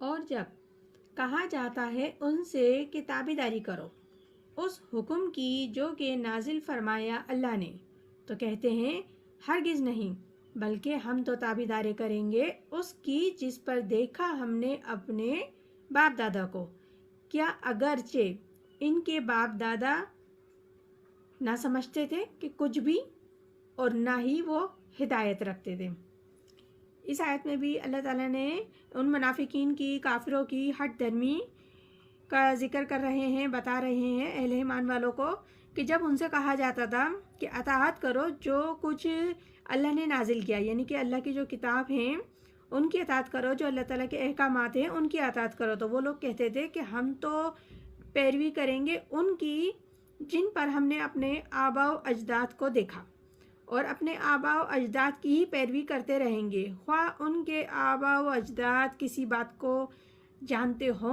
اور جب کہا جاتا ہے ان سے کہ تابعداری کرو اس حکم کی جو کہ نازل فرمایا اللہ نے، تو کہتے ہیں ہرگز نہیں، بلکہ ہم تو تابعداری کریں گے اس کی جس پر دیکھا ہم نے اپنے باپ دادا کو، کیا اگرچہ ان کے باپ دادا نہ سمجھتے تھے کہ کچھ بھی، اور نہ ہی وہ ہدایت رکھتے تھے۔ اس آیت میں بھی اللہ تعالیٰ نے ان منافقین کی، کافروں کی ہٹ دھرمی کا ذکر کر رہے ہیں، بتا رہے ہیں اہل ایمان والوں کو کہ جب ان سے کہا جاتا تھا کہ اطاعت کرو جو کچھ اللہ نے نازل کیا، یعنی کہ اللہ کی جو کتاب ہیں ان کی اطاعت کرو، جو اللہ تعالیٰ کے احکامات ہیں ان کی اطاعت کرو، تو وہ لوگ کہتے تھے کہ ہم تو پیروی کریں گے ان کی جن پر ہم نے اپنے آباء و اجداد کو دیکھا، اور اپنے آباء و اجداد کی ہی پیروی کرتے رہیں گے، خواہ ان کے آباء و اجداد کسی بات کو جانتے ہوں